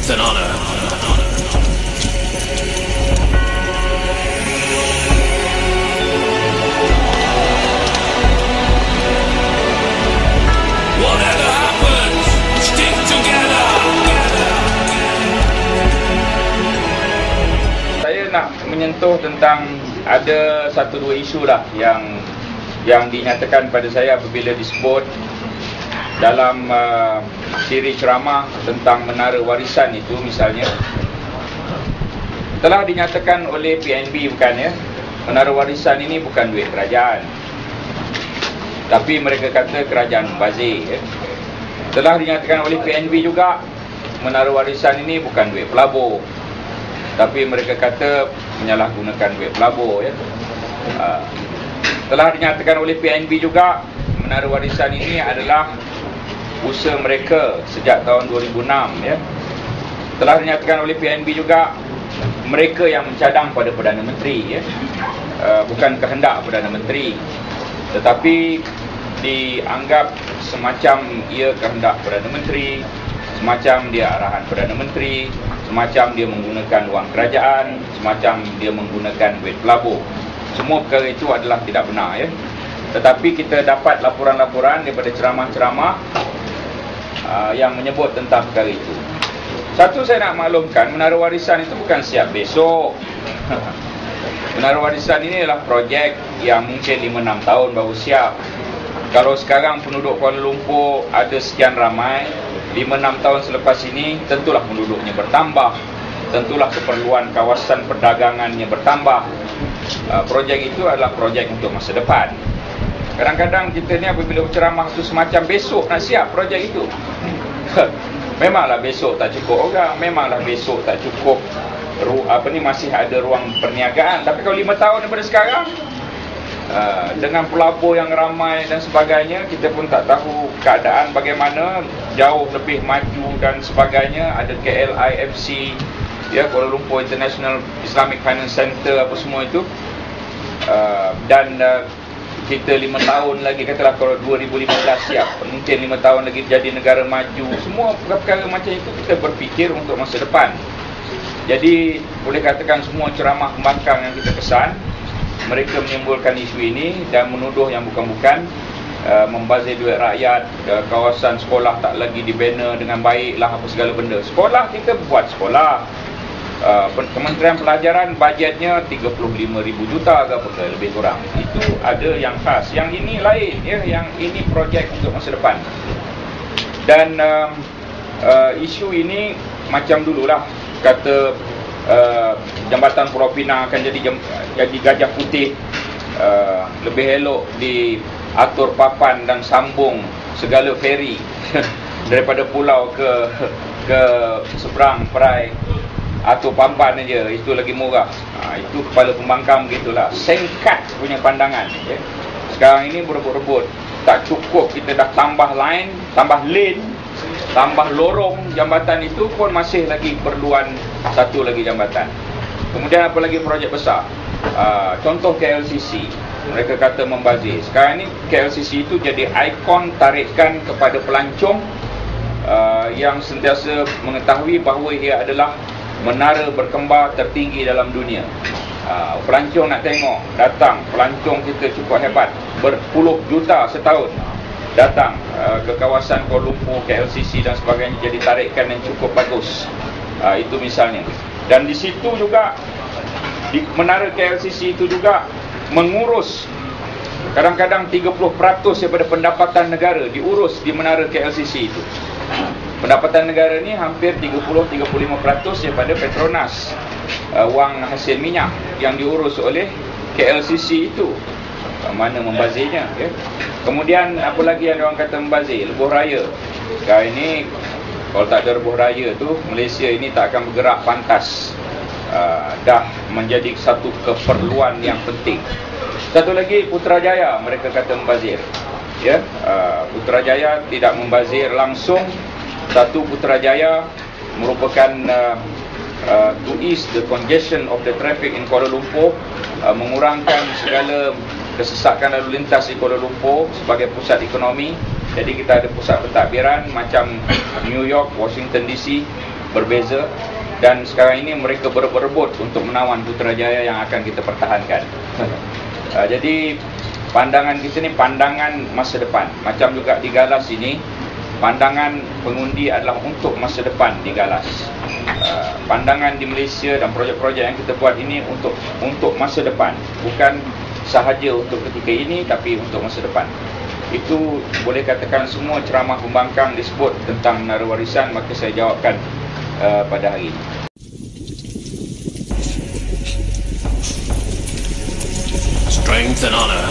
Truth and honor. Whatever happens, stick together. Saya nak menyentuh tentang ada satu dua isu lah yang dinyatakan pada saya apabila disebut dalam siri ceramah tentang menara warisan itu. Misalnya telah dinyatakan oleh PNB, bukan ya, menara warisan ini bukan duit kerajaan, tapi mereka kata kerajaan membazir ya. Telah dinyatakan oleh PNB juga menara warisan ini bukan duit pelabur, tapi mereka kata menyalahgunakan duit pelabur ya. Telah dinyatakan oleh PNB juga menara warisan ini adalah usaha mereka sejak tahun 2006 ya. Telah dinyatakan oleh PNB juga mereka yang mencadang pada Perdana Menteri ya. Bukan kehendak Perdana Menteri, tetapi dianggap semacam ia kehendak Perdana Menteri, semacam dia arahan Perdana Menteri, semacam dia menggunakan wang kerajaan, semacam dia menggunakan duit pelabur. Semua perkara itu adalah tidak benar ya. Tetapi kita dapat laporan-laporan daripada ceramah-ceramah yang menyebut tentang perkara itu. Satu, saya nak maklumkan, menara warisan itu bukan siap besok. Menara warisan ini adalah projek yang mungkin 5-6 tahun baru siap. Kalau sekarang penduduk Kuala Lumpur ada sekian ramai, 5-6 tahun selepas ini tentulah penduduknya bertambah, tentulah keperluan kawasan perdagangannya bertambah. Projek itu adalah projek untuk masa depan. Kadang-kadang kita ni apabila berceramah tu semacam besok nak siap projek itu. Memanglah besok tak cukup orang, memanglah besok tak cukup masih ada ruang perniagaan. Tapi kalau 5 tahun daripada sekarang, dengan pelabur yang ramai dan sebagainya, kita pun tak tahu keadaan bagaimana, jauh lebih maju dan sebagainya. Ada KLIFC ya, Kuala Lumpur International Islamic Finance Center, apa semua itu. Dan kita 5 tahun lagi, katalah kalau 2015 siap, mungkin 5 tahun lagi jadi negara maju. Semua perkara macam itu kita berfikir untuk masa depan. Jadi boleh katakan semua ceramah pembangkang yang kita kesan, mereka menimbulkan isu ini dan menuduh yang bukan-bukan, membazir duit rakyat, kawasan sekolah tak lagi dibina dengan baik lah, apa segala benda. Sekolah, kita buat sekolah, Kementerian Pelajaran bajetnya 35,000 juta ke apa, lebih kurang. Itu ada yang khas. Yang ini lain ya, yang ini projek untuk masa depan. Dan isu ini macam dululah, kata jambatan Pulau Pinang akan jadi gajah putih. Lebih elok diatur papan dan sambung segala feri daripada pulau ke seberang perai atau Pamban aja, itu lagi murah. Itu kepala pembangkang begitulah, sengkat punya pandangan ya. Sekarang ini berebut-rebut, tak cukup kita dah tambah line, tambah lane, tambah lorong jambatan, itu pun masih lagi perluan satu lagi jambatan. Kemudian apa lagi projek besar, contoh KLCC, mereka kata membazir. Sekarang ini KLCC itu jadi ikon tarikan kepada pelancong yang sentiasa mengetahui bahawa ia adalah menara berkembar tertinggi dalam dunia. Pelancong nak tengok, datang. Pelancong kita cukup hebat, berpuluh juta setahun datang ke kawasan Kuala Lumpur, KLCC dan sebagainya, jadi tarikan yang cukup bagus. Itu misalnya. Dan di situ juga, di menara KLCC itu juga mengurus kadang-kadang 30% daripada pendapatan negara diurus di menara KLCC itu. Pendapatan negara ni hampir 30-35% daripada Petronas, wang hasil minyak yang diurus oleh KLCC itu. Mana membazirnya ya. Kemudian apa lagi yang orang kata membazir? Lebuh raya. Sekarang ini kalau tak ada lebuh raya tu, Malaysia ini tak akan bergerak pantas. Dah menjadi satu keperluan yang penting. Satu lagi, Putrajaya, mereka kata membazir ya. Putrajaya tidak membazir langsung. Satu, Putrajaya merupakan to ease the congestion of the traffic in Kuala Lumpur, mengurangkan segala kesesakan lalu lintas di Kuala Lumpur sebagai pusat ekonomi. Jadi kita ada pusat pentadbiran macam New York, Washington DC, berbeza, dan sekarang ini mereka berebut untuk menawan Putrajaya yang akan kita pertahankan. Jadi pandangan kita ni pandangan masa depan. Macam juga di Galas ini, pandangan pengundi adalah untuk masa depan di Galas. Pandangan di Malaysia dan projek-projek yang kita buat ini untuk masa depan, bukan sahaja untuk ketika ini tapi untuk masa depan. Itu boleh katakan semua ceramah pembangkang disebut tentang menara warisan, maka saya jawabkan pada hari ini. Strength and honor.